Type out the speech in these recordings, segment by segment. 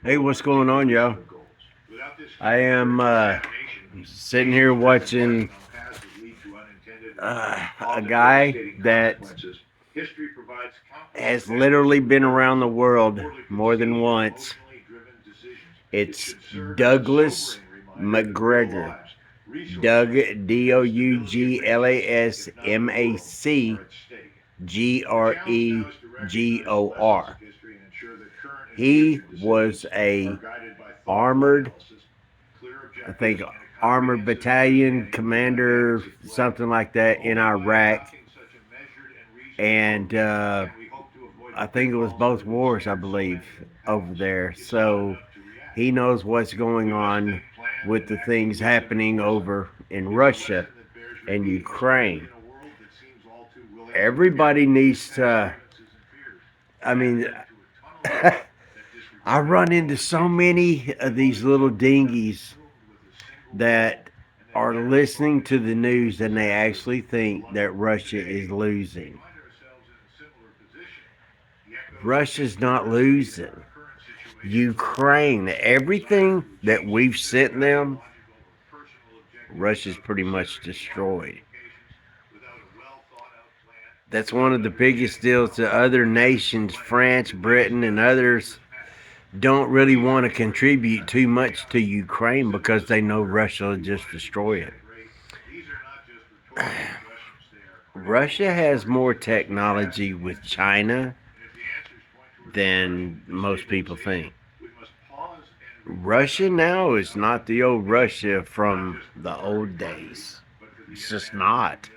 Hey, what's going on, y'all? I am sitting here watching a guy that has literally been around the world more than once. It's Douglas McGregor. Doug, DouglasMacGregor. He was a armored, I think, armored battalion commander, something like that, in Iraq. And I think it was both wars, I believe, over there. So he knows what's going on with the things happening over in Russia and Ukraine. Everybody needs to, I mean, I run into so many of these little dingies that are listening to the news and they actually think that Russia is losing. Russia's not losing. Ukraine, everything that we've sent them, Russia's pretty much destroyed. That's one of the biggest deals to other nations. France, Britain, and others don't really want to contribute too much to Ukraine because they know Russia will just destroy it. Russia has more technology with China than most people think. Russia now is not the old Russia from the old days. It's just not.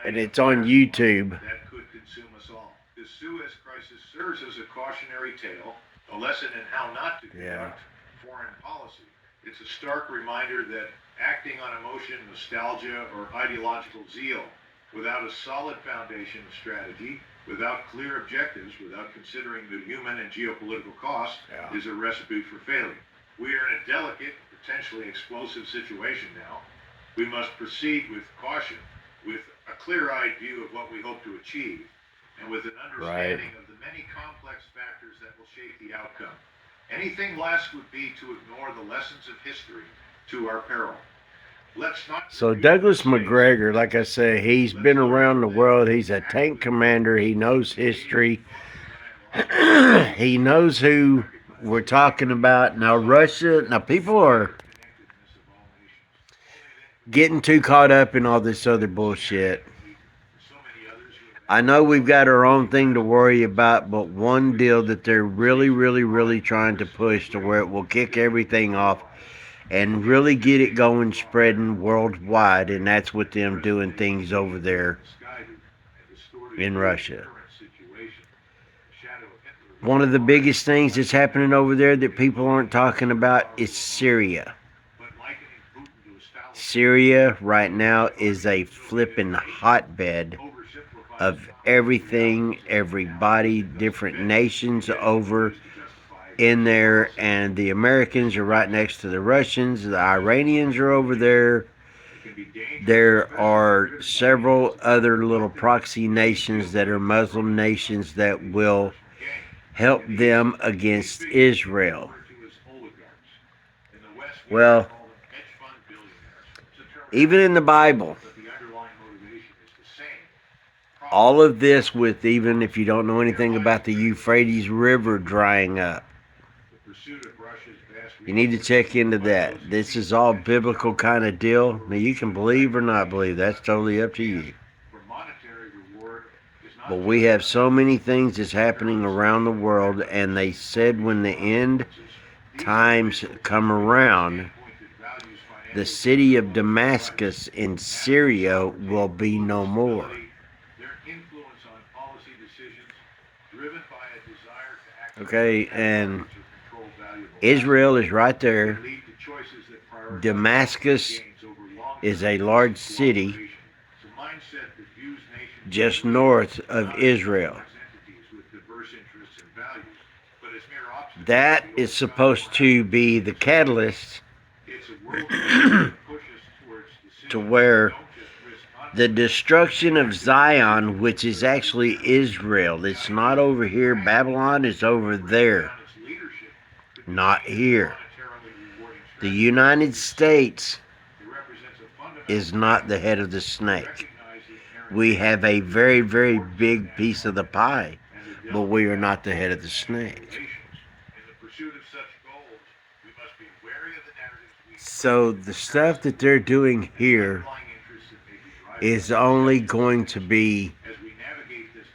And it's on YouTube. Yeah. Yeah. Right. So Douglas McGregor, like I said, he's been around the world. He's a tank commander. He knows history. He knows who we're talking about. Now Russia, people are getting too caught up in all this other bullshit. I know we've got our own thing to worry about, but one deal that they're really, really, really trying to push to where it will kick everything off and really get it going, spreading worldwide, and that's with them doing things over there in Russia. One of the biggest things that's happening over there that people aren't talking about is Syria. Syria right now is a flippin' hotbed of everything, everybody, different nations over in there, and the Americans are right next to the Russians. The Iranians are over there. There are several other little proxy nations that are Muslim nations that will help them against Israel. Well, even in the Bible, all of this, with even if you don't know anything about the Euphrates River drying up, you need to check into that. This is all biblical kind of deal. Now, you can believe or not believe. That's totally up to you. But we have so many things that's happening around the world, and they said when the end times come around, the city of Damascus in Syria will be no more. Okay, and Israel is right there. Damascus is a large city just north of Israel. That is supposed to be the catalyst to where the destruction of Zion, which is actually Israel, it's not over here. Babylon is over there, not here. The United States is not the head of the snake. We have a very, very big piece of the pie, but we are not the head of the snake. So the stuff that they're doing here is only going to be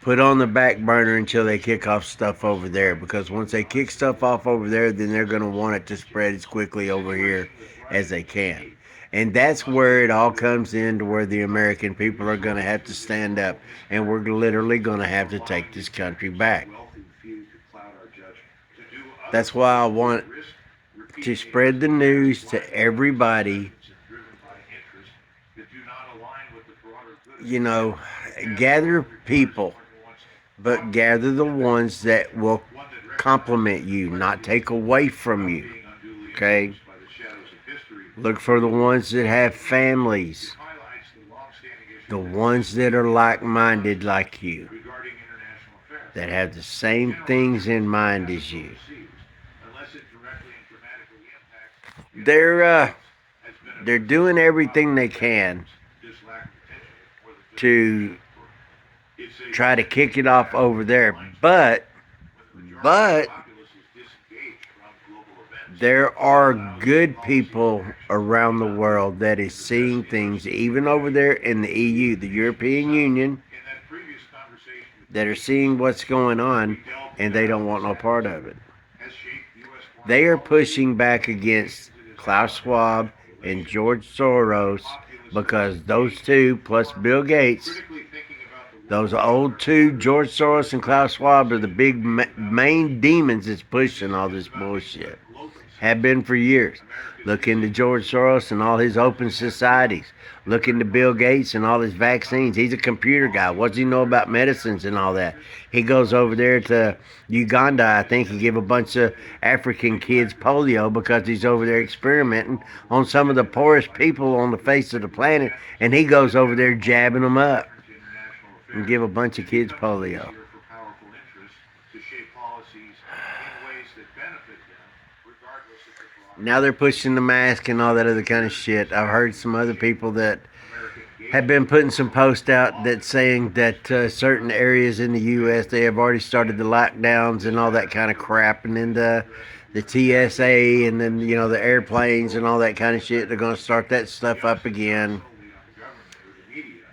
put on the back burner until they kick off stuff over there, because once they kick stuff off over there, then they're going to want it to spread as quickly over here as they can. And that's where it all comes in, to where the American people are going to have to stand up, and we're literally going to have to take this country back. That's why I want to spread the news to everybody. You know, gather people, but gather the ones that will compliment you, not take away from you. Okay? Look for the ones that have families, the ones that are like-minded like you, that have the same things in mind as you. They're doing everything they can to try to kick it off over there, but there are good people around the world that is seeing things, even over there in the EU, the European Union, that are seeing what's going on, and they don't want no part of it. They are pushing back against Klaus Schwab and George Soros, because those two, plus Bill Gates, those old two, George Soros and Klaus Schwab, are the big main demons that's pushing all this bullshit. Have been for years. Look into George Soros and all his open societies. Look into Bill Gates and all his vaccines. He's a computer guy. What does he know about medicines and all that? He goes over there to Uganda, I think, he give a bunch of African kids polio because he's over there experimenting on some of the poorest people on the face of the planet, and he goes over there jabbing them up and give a bunch of kids polio. Now they're pushing the mask and all that other kind of shit. I've heard some other people that have been putting some posts out that saying that certain areas in the U.S. they have already started the lockdowns and all that kind of crap, and then the TSA, and then the airplanes and all that kind of shit. They're going to start that stuff up again,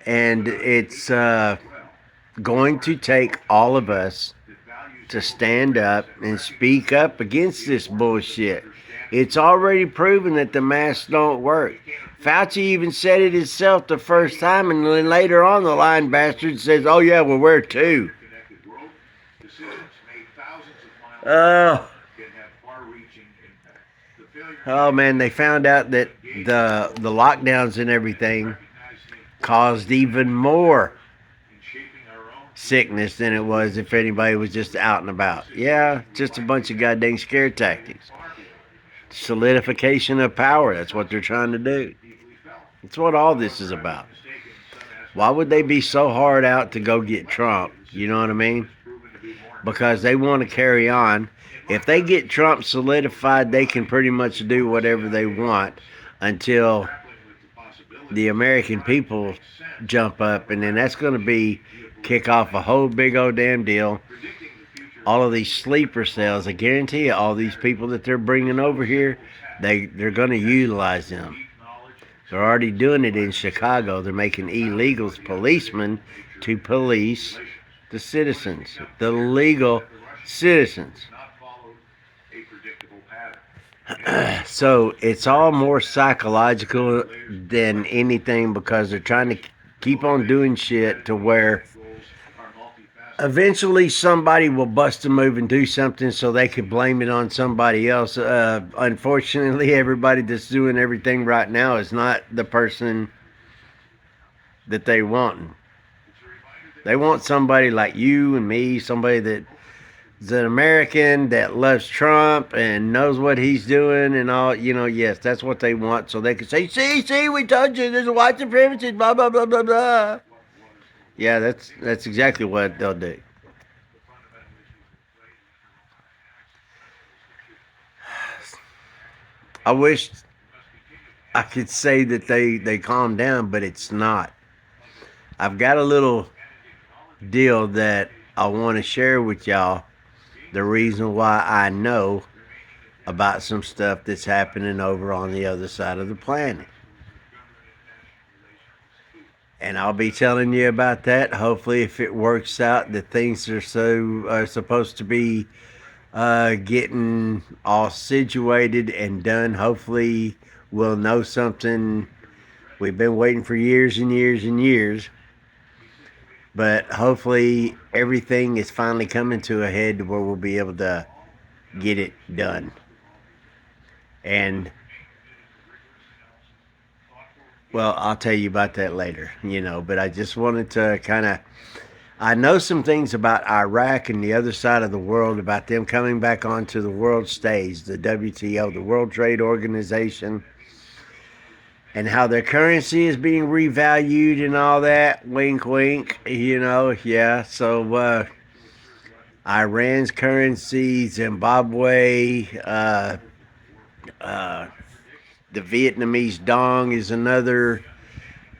and it's going to take all of us to stand up and speak up against this bullshit. It's already proven that the masks don't work. Fauci even said it himself the first time, and then later on the lying bastard says, "Oh yeah, we'll wear two." Oh man, they found out that the lockdowns and everything caused even more sickness than it was if anybody was just out and about. Yeah, just a bunch of goddamn scare tactics. Solidification of power, that's what they're trying to do. That's what all this is about. Why would they be so hard out to go get Trump? You know what I mean? Because they want to carry on. If they get Trump solidified, they can pretty much do whatever they want until the American people jump up, and then that's going to kick off a whole big old damn deal. All of these sleeper cells, I guarantee you, all these people that they're bringing over here, they're going to utilize them. They're already doing it in Chicago. They're making illegals policemen to police the citizens, the legal citizens. So it's all more psychological than anything, because they're trying to keep on doing shit to where Eventually, somebody will bust a move and do something so they can blame it on somebody else. Unfortunately, everybody that's doing everything right now is not the person that they want. They want somebody like you and me, somebody that is an American that loves Trump and knows what he's doing and all. Yes, that's what they want, so they can say, "See, we told you there's a white supremacist." Blah blah blah blah blah. Yeah, that's exactly what they'll do. I wish I could say that they calm down, but it's not. I've got a little deal that I want to share with y'all. The reason why I know about some stuff that's happening over on the other side of the planet. And I'll be telling you about that. Hopefully, if it works out, that things are supposed to be getting all situated and done. Hopefully, we'll know something. We've been waiting for years and years and years, but hopefully, everything is finally coming to a head where we'll be able to get it done. And well, I'll tell you about that later, but I just wanted to kind of. I know some things about Iraq and the other side of the world, about them coming back onto the world stage, the WTO, the World Trade Organization, and how their currency is being revalued and all that. Wink, wink, yeah. So, Iran's currency, Zimbabwe, uh, the Vietnamese dong is another.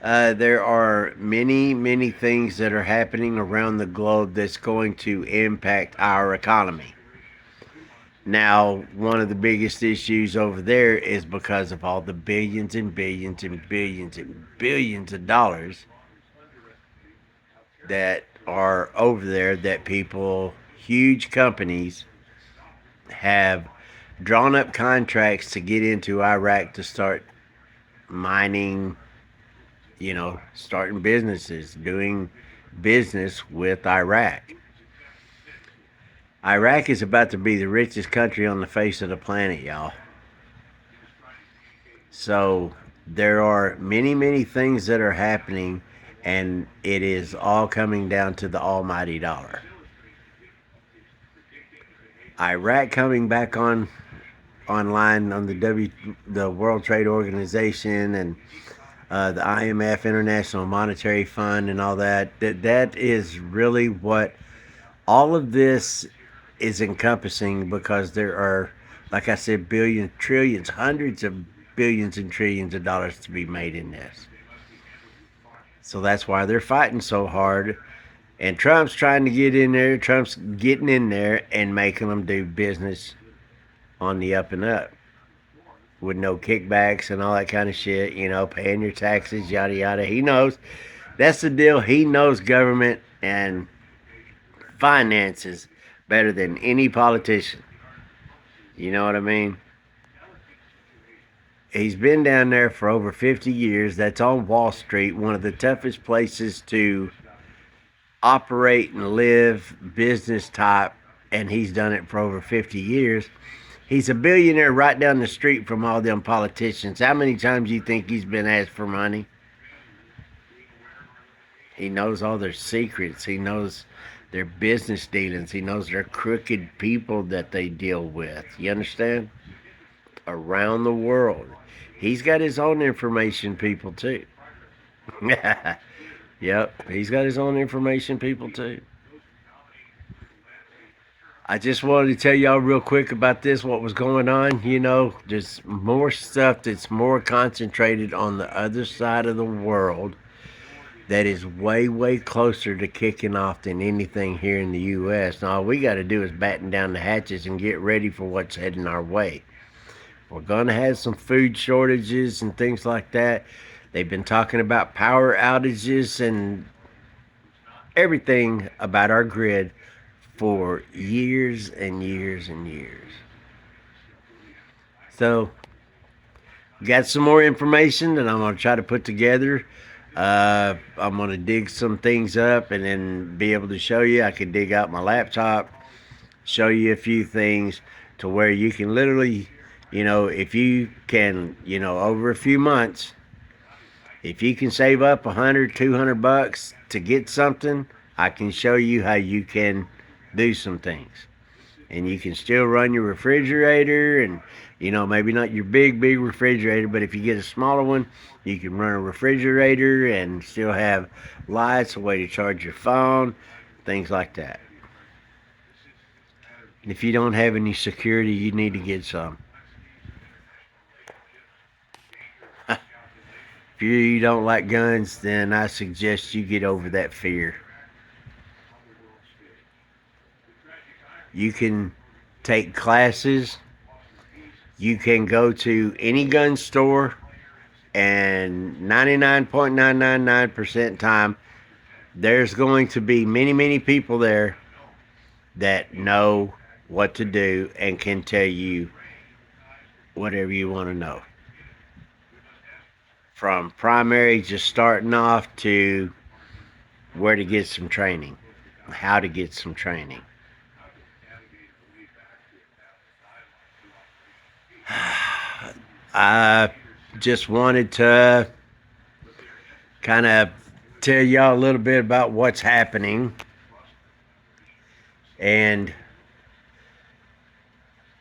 There are many, many things that are happening around the globe that's going to impact our economy. Now, one of the biggest issues over there is because of all the billions and billions and billions and billions of dollars that are over there that people, huge companies, have drawn up contracts to get into Iraq to start mining, starting businesses, doing business with Iraq. Iraq is about to be the richest country on the face of the planet, y'all. So there are many, many things that are happening, and it is all coming down to the almighty dollar. Iraq coming back online on the World Trade Organization and the IMF, International Monetary Fund, and all that. That is really what all of this is encompassing, because there are, like I said, billions, trillions, hundreds of billions and trillions of dollars to be made in this. So that's why they're fighting so hard. And Trump's trying to get in there. Trump's getting in there and making them do business on the up and up with no kickbacks and all that kind of shit, paying your taxes, yada yada. He knows. That's the deal. He knows government and finances better than any politician. You know what I mean? He's been down there for over 50 years. That's on Wall Street, one of the toughest places to operate and live, business type, and he's done it for over 50 years. He's a billionaire right down the street from all them politicians. How many times do you think he's been asked for money? He knows all their secrets. He knows their business dealings. He knows their crooked people that they deal with. You understand? Around the world. He's got his own information people too. Yep, he's got his own information people too. I just wanted to tell y'all real quick about this, what was going on. There's more stuff that's more concentrated on the other side of the world that is way, way closer to kicking off than anything here in the U.S. Now, all we got to do is batten down the hatches and get ready for what's heading our way. We're going to have some food shortages and things like that. They've been talking about power outages and everything about our grid for years and years and years. So, got some more information that I'm going to try to put together. I'm going to dig some things up and then be able to show you. I can dig out my laptop, show you a few things to where you can literally, if you can, over a few months, if you can save up 100, $200 to get something, I can show you how you can do some things. And you can still run your refrigerator and, maybe not your big refrigerator, but if you get a smaller one, you can run a refrigerator and still have lights, a way to charge your phone, things like that. If you don't have any security, you need to get some. If you don't like guns, then I suggest you get over that fear. You can take classes. You can go to any gun store, and 99.999% time, there's going to be many people there that know what to do and can tell you whatever you want to know. From primary, just starting off, to where to get some training, how to get some training. I just wanted to kind of tell y'all a little bit about what's happening and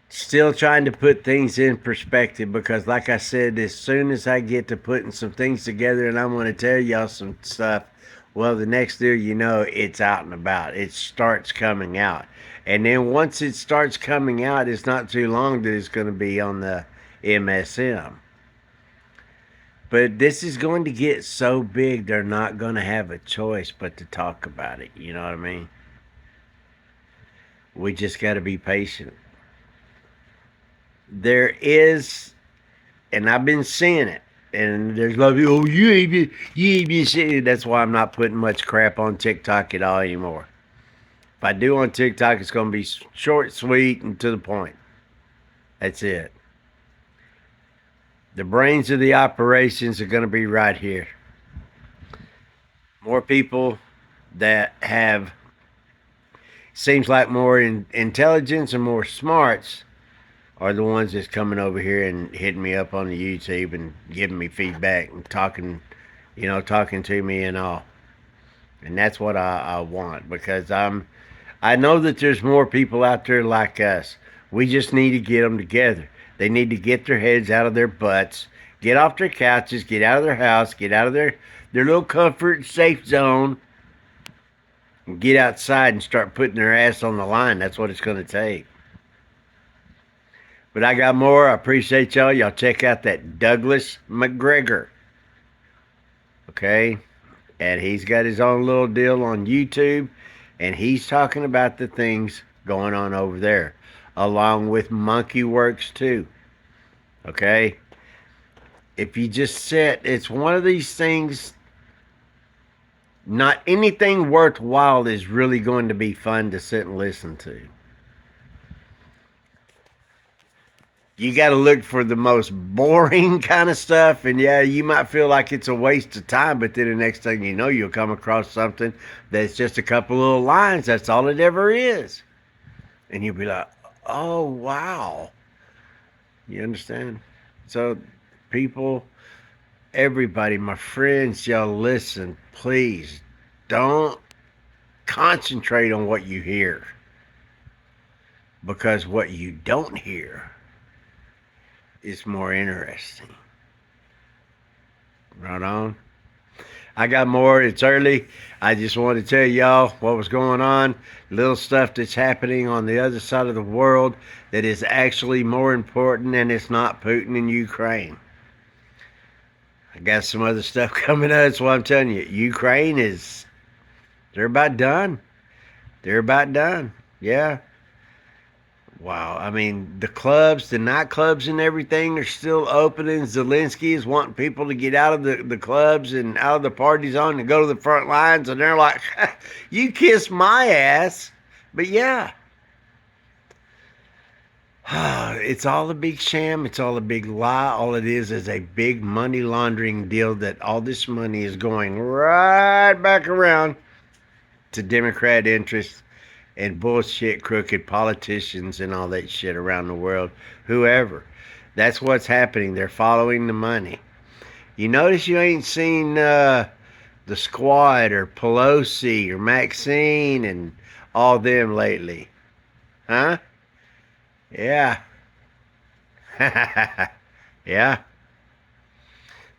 still trying to put things in perspective, because like I said, as soon as I get to putting some things together and I'm going to tell y'all some stuff, well, the next year, it's out and about. It starts coming out. And then once it starts coming out, it's not too long that it's going to be on the MSM. But this is going to get so big, they're not going to have a choice but to talk about it. You know what I mean? We just got to be patient. There is, and I've been seeing it, and there's a lot of people, oh, you ain't been seeing it. That's why I'm not putting much crap on TikTok at all anymore. If I do on TikTok, it's going to be short, sweet, and to the point. That's it. The brains of the operations are going to be right here. More people that have, seems like more intelligence and more smarts, are the ones that's coming over here and hitting me up on the YouTube and giving me feedback and talking, talking to me and all. And that's what I want, because I know that there's more people out there like us. We just need to get them together. They need to get their heads out of their butts, get off their couches, get out of their house, get out of their little comfort safe zone, and get outside and start putting their ass on the line. That's what it's going to take. But I got more. I appreciate y'all. Y'all check out that Douglas McGregor. Okay? And he's got his own little deal on YouTube. And he's talking about the things going on over there. Along with Monkey Works too. Okay? If you just sit, it's one of these things. Not anything worthwhile is really going to be fun to sit and listen to. You got to look for the most boring kind of stuff, and yeah, you might feel like it's a waste of time, but then the next thing you know, you'll come across something that's just a couple little lines. That's all it ever is. And you'll be like, oh, wow. You understand? So, people, everybody, my friends, y'all listen, please don't concentrate on what you hear, because what you don't hear is more interesting. Right on. I got more. It's early. I just wanted to tell y'all what was going on. Little stuff that's happening on the other side of the world that is actually more important, and it's not Putin and Ukraine. I got some other stuff coming up. That's what I'm telling you. Ukraine is, they're about done. They're about done. Yeah. Wow, I mean, the clubs, the nightclubs and everything are still open, and Zelensky is wanting people to get out of the clubs and out of the party zone and go to the front lines, and they're like, you kiss my ass. But yeah. It's all a big sham. It's all a big lie. All it is a big money laundering deal that all this money is going right back around to Democrat interests and bullshit, crooked politicians and all that shit around the world. Whoever. That's what's happening. They're following the money. You notice you ain't seen the Squad or Pelosi or Maxine and all them lately. Huh? Yeah. Yeah.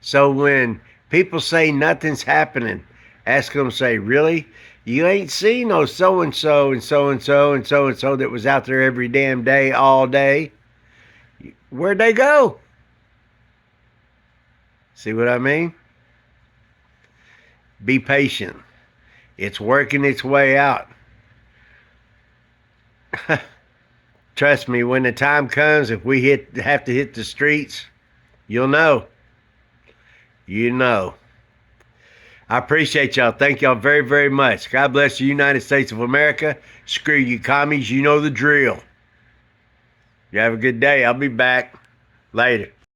So when people say nothing's happening, ask them, say, really? You ain't seen no so and so and so and so and so and so that was out there every damn day, all day. Where'd they go? See what I mean? Be patient. It's working its way out. Trust me, when the time comes, if we have to hit the streets, you'll know. You know. I appreciate y'all. Thank y'all very, very much. God bless the United States of America. Screw you commies. You know the drill. You have a good day. I'll be back later.